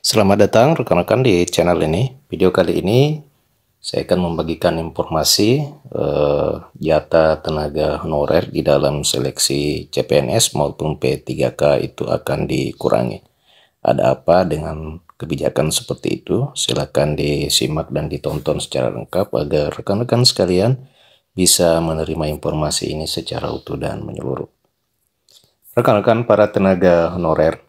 Selamat datang rekan-rekan di channel ini. Video kali ini saya akan membagikan informasi jatah tenaga honorer di dalam seleksi CPNS maupun P3K itu akan dikurangi. Ada apa dengan kebijakan seperti itu? Silakan disimak dan ditonton secara lengkap agar rekan-rekan sekalian bisa menerima informasi ini secara utuh dan menyeluruh. Rekan-rekan para tenaga honorer,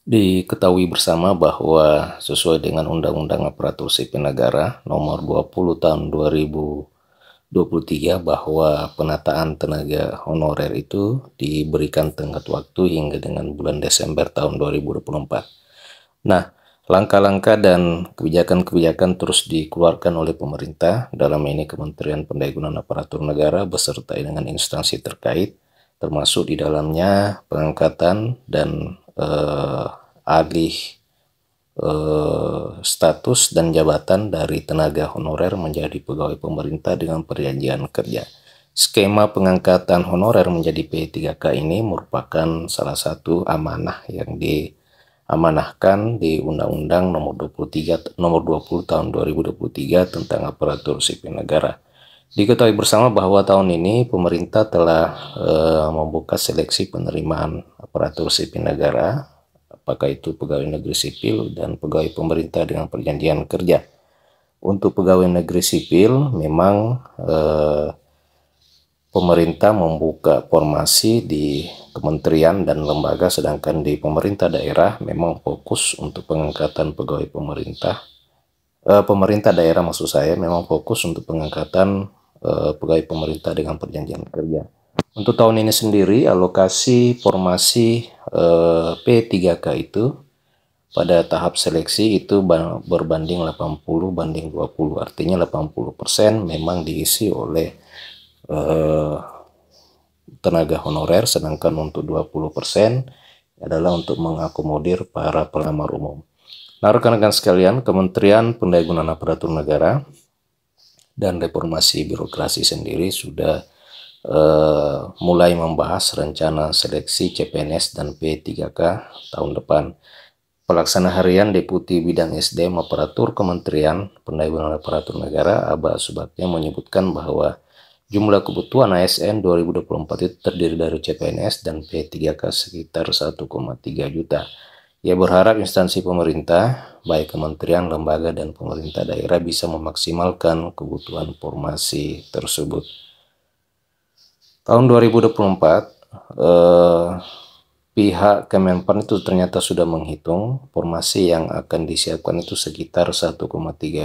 diketahui bersama bahwa sesuai dengan Undang-Undang Aparatur Sipil Negara Nomor 20 Tahun 2023 bahwa penataan tenaga honorer itu diberikan tenggat waktu hingga dengan bulan Desember tahun 2024. Nah, langkah-langkah dan kebijakan-kebijakan terus dikeluarkan oleh pemerintah, dalam ini Kementerian Pendayagunaan Aparatur Negara beserta dengan instansi terkait, termasuk di dalamnya pengangkatan dan alih status dan jabatan dari tenaga honorer menjadi pegawai pemerintah dengan perjanjian kerja. Skema pengangkatan honorer menjadi P3K ini merupakan salah satu amanah yang diamanahkan di Undang-Undang Nomor 20 Tahun 2023 tentang Aparatur Sipil Negara. Diketahui bersama bahwa tahun ini pemerintah telah membuka seleksi penerimaan aparatur sipil negara, apakah itu pegawai negeri sipil dan pegawai pemerintah dengan perjanjian kerja. Untuk pegawai negeri sipil memang pemerintah membuka formasi di kementerian dan lembaga, sedangkan di pemerintah daerah memang fokus untuk pengangkatan pegawai pemerintah. Pemerintah daerah maksud saya memang fokus untuk pengangkatan pegawai pemerintah dengan perjanjian kerja. Untuk tahun ini sendiri alokasi formasi P3K itu pada tahap seleksi itu berbanding 80 banding 20, artinya 80% memang diisi oleh tenaga honorer, sedangkan untuk 20% adalah untuk mengakomodir para pelamar umum. Nah, rekan-rekan sekalian, Kementerian Pendayagunaan Aparatur Negara dan Reformasi Birokrasi sendiri sudah mulai membahas rencana seleksi CPNS dan P3K tahun depan. Pelaksana harian Deputi Bidang SDM Aparatur Kementerian Pendayagunaan Aparatur Negara Aba Subagja menyebutkan bahwa jumlah kebutuhan ASN 2024 itu terdiri dari CPNS dan P3K sekitar 1,3 juta. Ia berharap instansi pemerintah, baik kementerian, lembaga, dan pemerintah daerah bisa memaksimalkan kebutuhan formasi tersebut. Tahun 2024, pihak Kemenpan itu ternyata sudah menghitung formasi yang akan disiapkan itu sekitar 1,3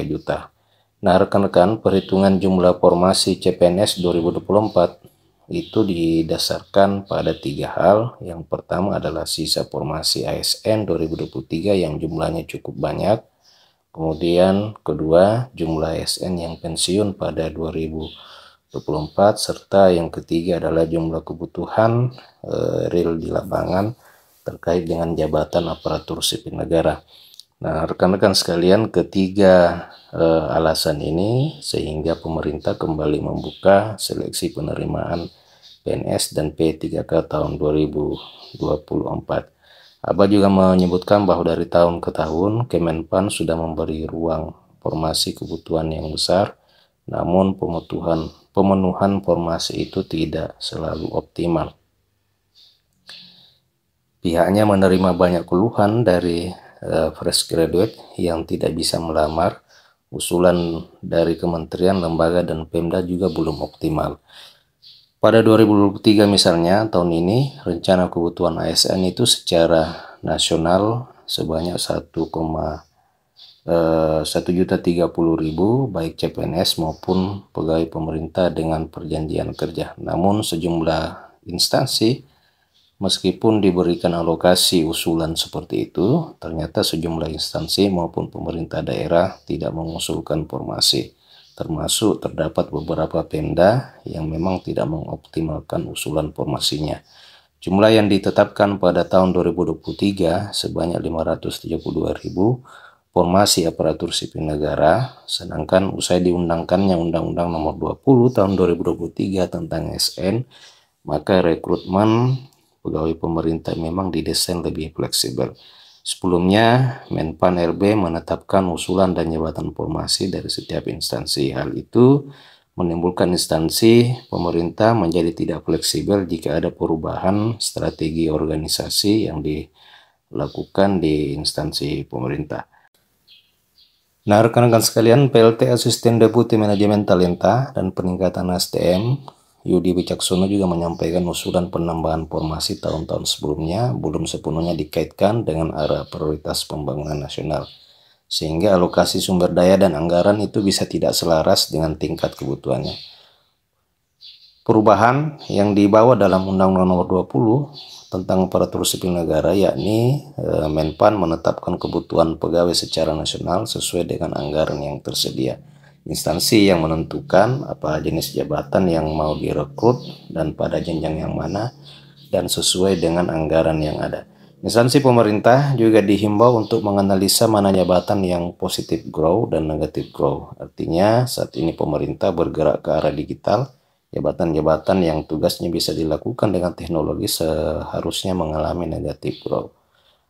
juta. Nah, rekan-rekan, perhitungan jumlah formasi CPNS 2024 itu didasarkan pada 3 hal. Yang pertama adalah sisa formasi ASN 2023 yang jumlahnya cukup banyak. Kemudian kedua, jumlah ASN yang pensiun pada 2024, serta yang ketiga adalah jumlah kebutuhan real di lapangan terkait dengan jabatan aparatur sipil negara. Nah, rekan-rekan sekalian, ketiga alasan ini sehingga pemerintah kembali membuka seleksi penerimaan PNS dan P3K tahun 2024. Abah juga menyebutkan bahwa dari tahun ke tahun Kemenpan sudah memberi ruang formasi kebutuhan yang besar, namun pemenuhan formasi itu tidak selalu optimal. Pihaknya menerima banyak keluhan dari fresh graduate yang tidak bisa melamar. Usulan dari kementerian, lembaga, dan Pemda juga belum optimal. Pada 2023 misalnya, tahun ini rencana kebutuhan ASN itu secara nasional sebanyak 1.030.000 baik CPNS maupun pegawai pemerintah dengan perjanjian kerja. Namun sejumlah instansi meskipun diberikan alokasi usulan seperti itu, ternyata sejumlah instansi maupun pemerintah daerah tidak mengusulkan formasi. Termasuk terdapat beberapa Pemda yang memang tidak mengoptimalkan usulan formasinya. Jumlah yang ditetapkan pada tahun 2023 sebanyak 572.000 formasi aparatur sipil negara, sedangkan usai diundangkannya Undang-Undang Nomor 20 Tahun 2023 tentang ASN, maka rekrutmen pegawai pemerintah memang didesain lebih fleksibel. Sebelumnya, Menpan RB menetapkan usulan dan jabatan formasi dari setiap instansi. Hal itu menimbulkan instansi pemerintah menjadi tidak fleksibel jika ada perubahan strategi organisasi yang dilakukan di instansi pemerintah. Nah, rekan-rekan sekalian, PLT Asisten Deputi Manajemen Talenta dan Peningkatan SDM Yudi Wicaksono juga menyampaikan usulan penambahan formasi tahun-tahun sebelumnya belum sepenuhnya dikaitkan dengan arah prioritas pembangunan nasional, sehingga alokasi sumber daya dan anggaran itu bisa tidak selaras dengan tingkat kebutuhannya. Perubahan yang dibawa dalam Undang-Undang Nomor 20 tentang Aparatur Sipil Negara, yakni Menpan menetapkan kebutuhan pegawai secara nasional sesuai dengan anggaran yang tersedia. Instansi yang menentukan apa jenis jabatan yang mau direkrut dan pada jenjang yang mana dan sesuai dengan anggaran yang ada. Instansi pemerintah juga dihimbau untuk menganalisa mana jabatan yang positif grow dan negatif grow. Artinya saat ini pemerintah bergerak ke arah digital. Jabatan-jabatan yang tugasnya bisa dilakukan dengan teknologi seharusnya mengalami negatif growth.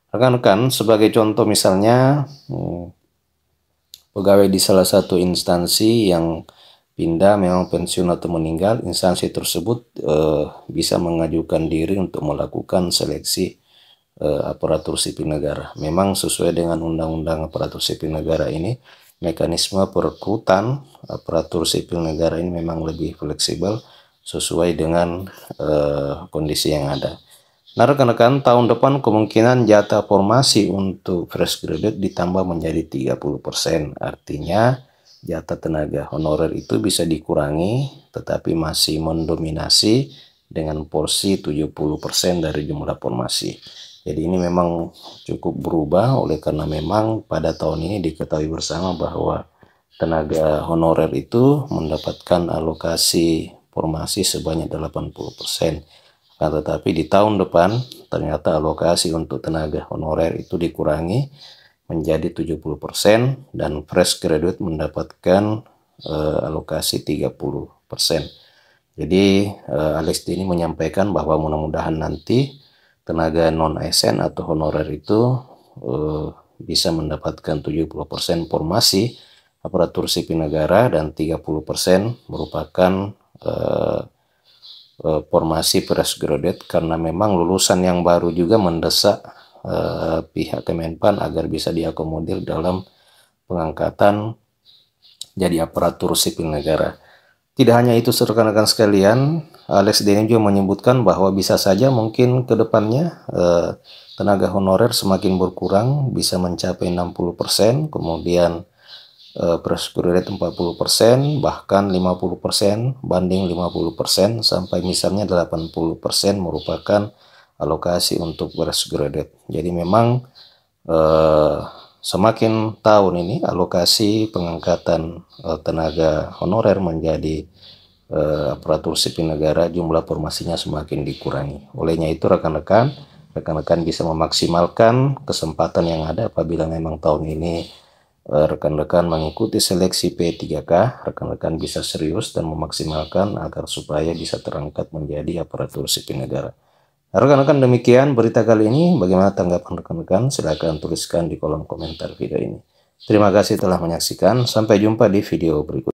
Rekan-rekan, sebagai contoh misalnya, pegawai di salah satu instansi yang pindah, memang pensiun atau meninggal, instansi tersebut bisa mengajukan diri untuk melakukan seleksi aparatur sipil negara. Memang sesuai dengan Undang-Undang Aparatur Sipil Negara ini, mekanisme perekrutan aparatur sipil negara ini memang lebih fleksibel sesuai dengan kondisi yang ada. Nah, rekan-rekan, tahun depan kemungkinan jatah formasi untuk fresh graduate ditambah menjadi 30%. Artinya jatah tenaga honorer itu bisa dikurangi, tetapi masih mendominasi dengan porsi 70% dari jumlah formasi. Jadi ini memang cukup berubah oleh karena memang pada tahun ini diketahui bersama bahwa tenaga honorer itu mendapatkan alokasi formasi sebanyak 80%. Nah, tetapi di tahun depan ternyata alokasi untuk tenaga honorer itu dikurangi menjadi 70% dan fresh graduate mendapatkan alokasi 30%. Jadi Alex ini menyampaikan bahwa mudah-mudahan nanti tenaga non-ASN atau honorer itu bisa mendapatkan 70% formasi aparatur sipil negara dan 30% merupakan formasi fresh graduate, karena memang lulusan yang baru juga mendesak pihak Kemenpan agar bisa diakomodir dalam pengangkatan jadi aparatur sipil negara. Tidak hanya itu, rekan-rekan sekalian, Alex Denny juga menyebutkan bahwa bisa saja mungkin ke depannya tenaga honorer semakin berkurang, bisa mencapai 60%, kemudian fresh graduate 40%, bahkan 50% banding 50%, sampai misalnya 80% merupakan alokasi untuk fresh graduate. Jadi memang semakin tahun ini alokasi pengangkatan tenaga honorer menjadi aparatur sipil negara, jumlah formasinya semakin dikurangi. Olehnya itu rekan-rekan bisa memaksimalkan kesempatan yang ada apabila memang tahun ini rekan-rekan mengikuti seleksi P3K, rekan-rekan bisa serius dan memaksimalkan agar supaya bisa terangkat menjadi aparatur sipil negara. Rekan-rekan, demikian berita kali ini. Bagaimana tanggapan rekan-rekan? Silahkan tuliskan di kolom komentar video ini. Terima kasih telah menyaksikan. Sampai jumpa di video berikutnya.